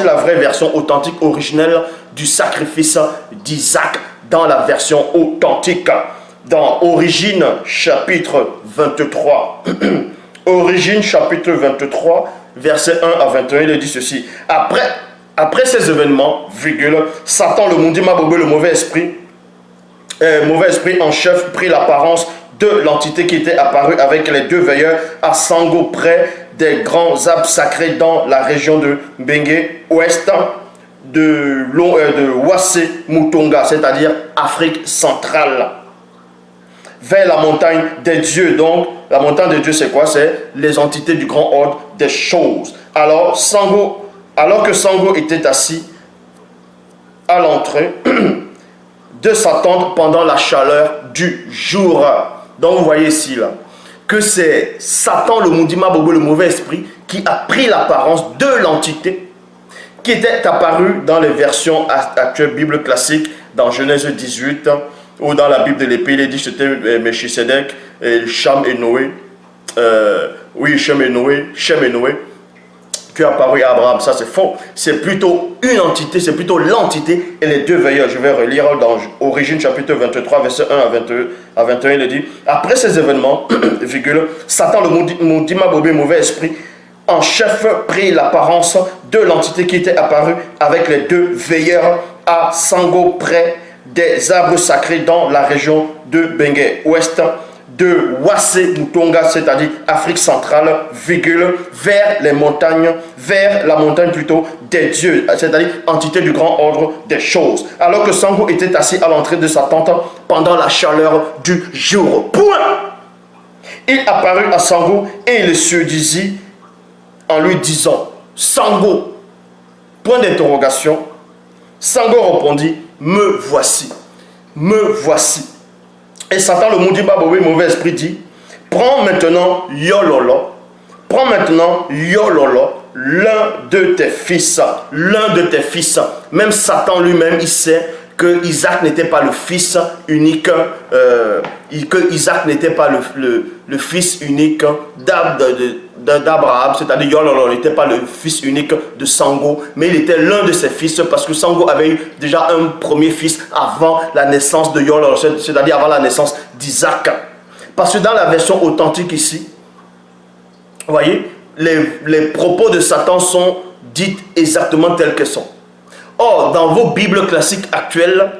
voici la vraie version authentique originelle du sacrifice d'Isaac dans la version authentique. Dans Origine chapitre 23. Origine chapitre 23, verset 1 à 21, il dit ceci. Après ces événements, virgule, Satan, le Mundima Bobé, le mauvais esprit en chef, prit l'apparence de l'entité qui était apparue avec les deux veilleurs à Sango près des grands arbres sacrés dans la région de Bengue, ouest de Wassé Mutonga, c'est-à-dire Afrique centrale, vers la montagne des dieux. Donc, la montagne des dieux, c'est quoi? C'est les entités du grand ordre des choses. Alors que Sango était assis à l'entrée de sa tente pendant la chaleur du jour. Donc, vous voyez ici, là, que c'est Satan, le Mundima Bobo, le mauvais esprit, qui a pris l'apparence de l'entité qui était apparue dans les versions actuelles Bible classique, dans Genèse 18, ou dans la Bible de l'épée, il est dit que c'était Melchisedec, Cham et Noé. Shem et Noé, qui a apparu à Abraham. Ça, c'est faux. C'est plutôt une entité, c'est plutôt l'entité et les deux veilleurs. Je vais relire dans Origine chapitre 23, verset 1 à 21, il est dit, après ces événements, virgule, Satan, le Mundima Bobé, mauvais esprit, en chef, prit l'apparence de l'entité qui était apparue avec les deux veilleurs à Sango près des arbres sacrés dans la région de Bengue, ouest de Wassé Mutonga, c'est-à-dire Afrique centrale, virgule, vers la montagne plutôt des dieux, c'est-à-dire entité du grand ordre des choses. Alors que Sango était assis à l'entrée de sa tente pendant la chaleur du jour. Point. Il apparut à Sango et il se dit en lui disant, Sango, point d'interrogation. Sango répondit, me voici, me voici. Et Satan, le Mundima Bobé, mauvais esprit, dit, prends maintenant Yololo, l'un de tes fils, Même Satan lui-même, il sait que Isaac n'était pas le fils unique, que Isaac n'était pas le fils unique d'Abraham, c'est-à-dire Yololo n'était pas le fils unique de Sango, mais il était l'un de ses fils parce que Sango avait eu déjà un premier fils avant la naissance de Yololo, c'est-à-dire avant la naissance d'Isaac. Parce que dans la version authentique ici, vous voyez, les propos de Satan sont dits exactement tels qu'ils sont. Or, dans vos Bibles classiques actuelles,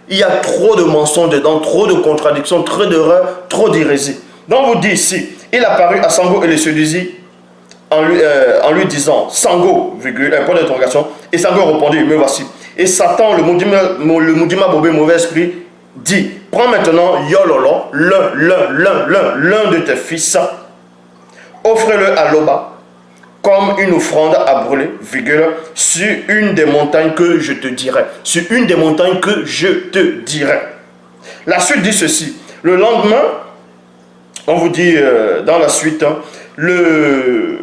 il y a trop de mensonges dedans, trop de contradictions, trop d'erreurs, trop d'hérésie. Donc, vous dit ici, il apparut à Sango et le séduisit en lui disant, Sango, virgule, un point d'interrogation, et Sango répondit, me voici. Et Satan, le Mundima Bobé, mauvais esprit, dit, prends maintenant Yololo, l'un de tes fils, offre-le à Loba, comme une offrande à brûler, virgule, sur une des montagnes que je te dirai. Sur une des montagnes que je te dirai. La suite dit ceci. Le lendemain, on vous dit dans la suite, le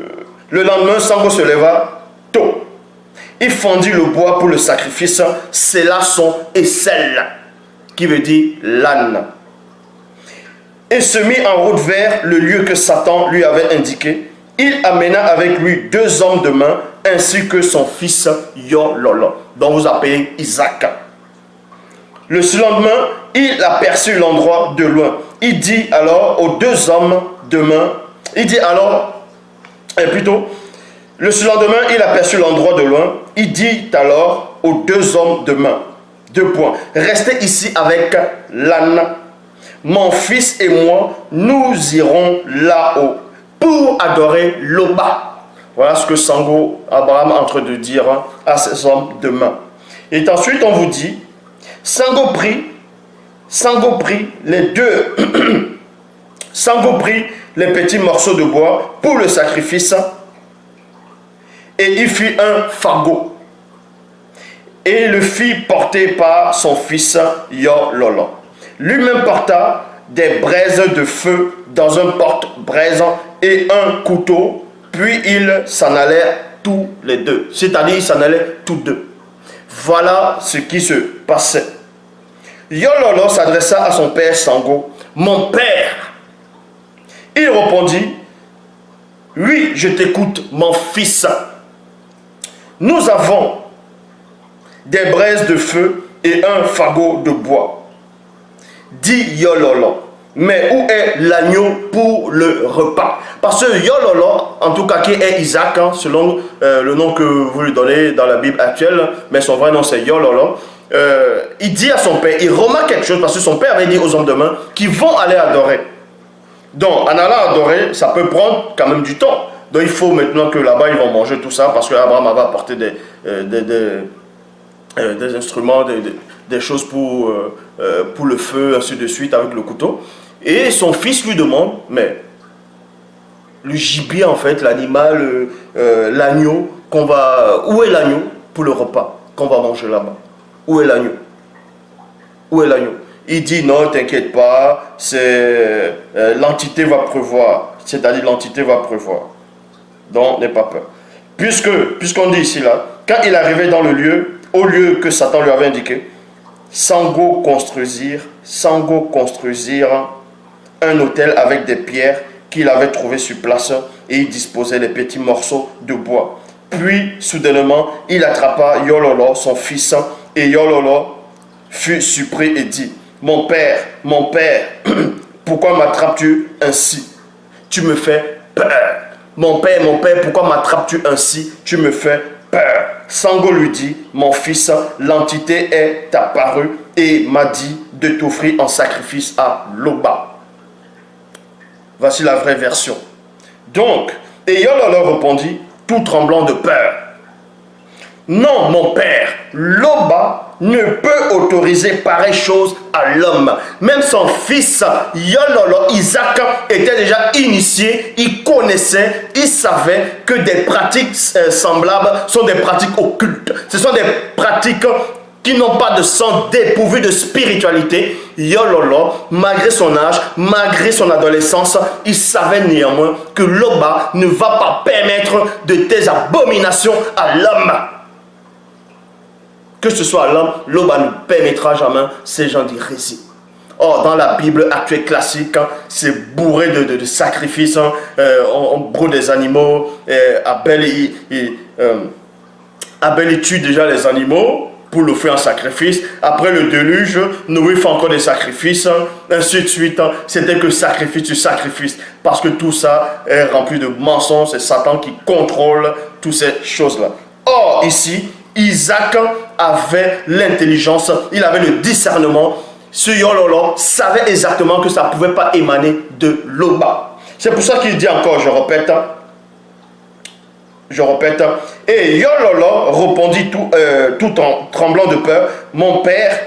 lendemain, Sango se leva tôt. Il fendit le bois pour le sacrifice, scella son aisselle, qui veut dire l'âne. Et se mit en route vers le lieu que Satan lui avait indiqué. Il amena avec lui 2 hommes de main, ainsi que son fils Yololo, dont vous appelez Isaac. Le surlendemain, il aperçut l'endroit de loin. Il dit alors aux 2 hommes de main, le surlendemain, il aperçut l'endroit de loin. Il dit alors aux 2 hommes de main, 2 points, restez ici avec l'âne. Mon fils et moi, nous irons là-haut pour adorer Loba. Voilà ce que Sango, Abraham, est en train de dire à ses hommes de main. Et ensuite, on vous dit, Sango prit les les petits morceaux de bois pour le sacrifice et il fit un fagot. Et le fit porter par son fils Yololo. Lui-même porta des braises de feu dans un porte-braise et un couteau, puis ils s'en allèrent tous les deux. C'est-à-dire, ils s'en allaient tous deux. Voilà ce qui se passait. Yololo s'adressa à son père Sango. Mon père. Il répondit, oui, je t'écoute, mon fils. nous avons des braises de feu et un fagot de bois. Dit Yololo. Mais où est l'agneau pour le repas? Parce que Yololo, en tout cas qui est Isaac, hein, selon le nom que vous lui donnez dans la Bible actuelle, mais son vrai nom c'est Yololo, il dit à son père, il remarque quelque chose, parce que son père avait dit aux hommes de main qu'ils vont aller adorer. Donc en allant adorer, ça peut prendre quand même du temps. Donc il faut maintenant que là-bas ils vont manger tout ça, parce qu'Abraham avait apporté des instruments, des choses pour le feu, ainsi de suite, avec le couteau. Et son fils lui demande, mais le gibier en fait, l'animal, l'agneau, où est l'agneau pour le repas qu'on va manger là-bas? Où est l'agneau? Où est l'agneau? Il dit non, t'inquiète pas, l'entité va prévoir, c'est-à-dire l'entité va prévoir. Donc n'aie pas peur. Puisqu'on dit ici là, quand il arrivait dans le lieu, au lieu que Satan lui avait indiqué, Sango construisirent un autel avec des pierres qu'il avait trouvées sur place et il disposait les petits morceaux de bois. Puis, soudainement, il attrapa Yololo, son fils, et Yololo fut surpris et dit, mon père, pourquoi m'attrapes-tu ainsi? Tu me fais peur. Mon père, pourquoi m'attrapes-tu ainsi? Tu me fais peur. Sango lui dit, mon fils, l'entité est apparue et m'a dit de t'offrir en sacrifice à Loba. Voici la vraie version. Donc, et Yololo répondit, tout tremblant de peur. Non, mon père, Loba ne peut autoriser pareille chose à l'homme. Même son fils, Yololo, Isaac, était déjà initié, il connaissait, il savait que des pratiques semblables sont des pratiques occultes. Ce sont des pratiques qui n'ont pas de sens, dépourvues de spiritualité. Yololo, malgré son âge, malgré son adolescence, il savait néanmoins que Loba ne va pas permettre de telles abominations à l'homme. Que ce soit à l'homme, Loba ne permettra jamais ces gens d'hérésie. Or, dans la Bible actuelle classique, hein, c'est bourré de sacrifices. Hein, on brûle des animaux. Abel, il tue déjà les animaux pour le faire en sacrifice. Après le déluge, Noé fait encore des sacrifices. Hein, ainsi de suite. Hein, c'était que sacrifice sur sacrifice. Parce que tout ça est rempli de mensonges. C'est Satan qui contrôle toutes ces choses-là. Or, ici, Isaac avait l'intelligence, il avait le discernement. Ce Yololo savait exactement que ça ne pouvait pas émaner de Loba. C'est pour ça qu'il dit encore, je répète, et Yololo répondit tout en tremblant de peur, mon père,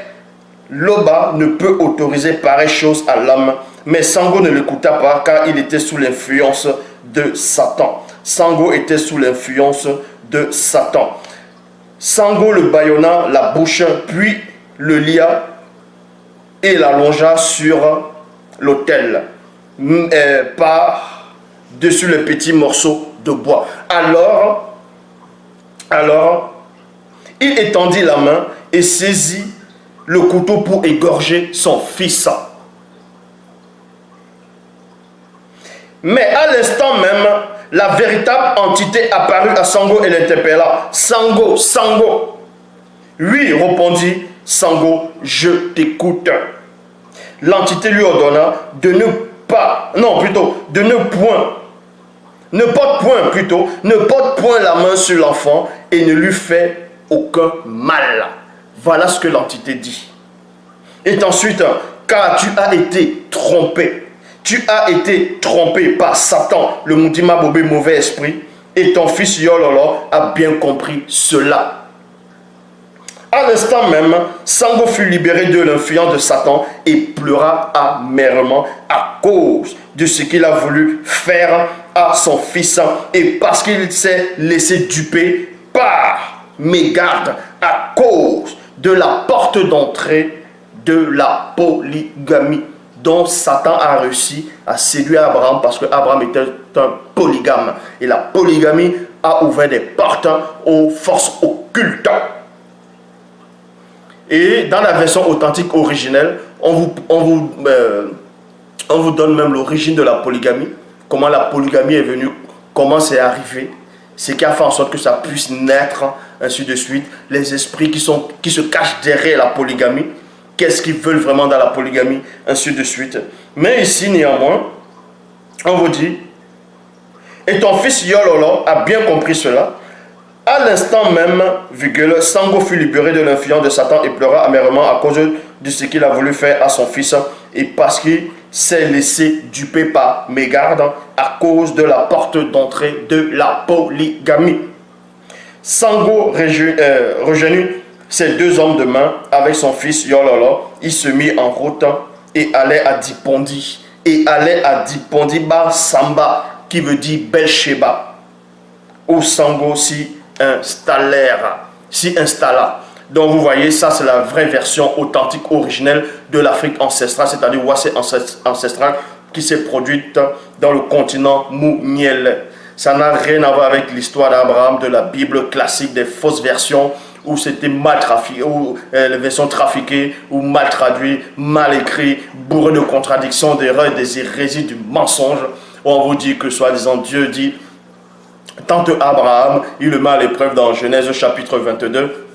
Loba ne peut autoriser pareille chose à l'homme. Mais Sango ne l'écouta pas car il était sous l'influence de Satan. Sango était sous l'influence de Satan. Sango le bâillonna la bouche, puis le lia et l'allongea sur l'autel, par-dessus les petits morceaux de bois. Alors, il étendit la main et saisit le couteau pour égorger son fils. Mais à l'instant même, la véritable entité apparut à Sango et l'interpella. Sango, Sango. Oui, répondit Sango, je t'écoute. L'entité lui ordonna de ne porte point la main sur l'enfant et ne lui fait aucun mal. Voilà ce que l'entité dit. Et ensuite, car tu as été trompé. Tu as été trompé par Satan, le Moutima Bobé mauvais esprit, et ton fils Yololo a bien compris cela. À l'instant même, Sango fut libéré de l'influence de Satan et pleura amèrement à cause de ce qu'il a voulu faire à son fils et parce qu'il s'est laissé duper par mégarde à cause de la porte d'entrée de la polygamie dont Satan a réussi à séduire Abraham parce que Abraham était un polygame. Et la polygamie a ouvert des portes aux forces occultes. Et dans la version authentique originelle, on vous donne même l'origine de la polygamie, comment la polygamie est venue, comment c'est arrivé. ce qui a fait en sorte que ça puisse naître, ainsi de suite. Les esprits qui se cachent derrière la polygamie. Qu'est-ce qu'ils veulent vraiment dans la polygamie, ainsi de suite. Mais ici, néanmoins, on vous dit, et ton fils Yololo a bien compris cela. À l'instant même, virgule, Sango fut libéré de l'influence de Satan et pleura amèrement à cause de ce qu'il a voulu faire à son fils et parce qu'il s'est laissé duper par mégarde à cause de la porte d'entrée de la polygamie. Sango rejoignit ces deux hommes de main avec son fils Yololo. Il se mit en route et allait à Dipondi. Et allait à Dipondi Bar Samba, qui veut dire Belsheba, où Sango s'y installa. Donc vous voyez, ça c'est la vraie version authentique, originelle de l'Afrique ancestrale, c'est-à-dire Ouassé ancestrale qui s'est produite dans le continent Mouniel. Ça n'a rien à voir avec l'histoire d'Abraham, de la Bible classique, des fausses versions où c'était mal trafiqué, ou les versions trafiquées, ou mal traduites, mal écrites, bourrées de contradictions, d'erreurs, des hérésies, du mensonge. On vous dit que soi-disant Dieu dit, tant Abraham, il le met à l'épreuve dans Genèse chapitre 22,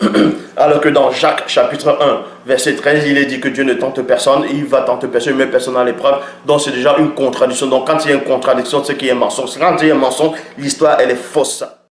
alors que dans Jacques chapitre 1, verset 13, il est dit que Dieu ne tente personne, il va tenter personne, il met personne à l'épreuve. Donc c'est déjà une contradiction. Donc quand il y a une contradiction, c'est qu'il y a un mensonge. Quand il y a un mensonge, l'histoire elle est fausse.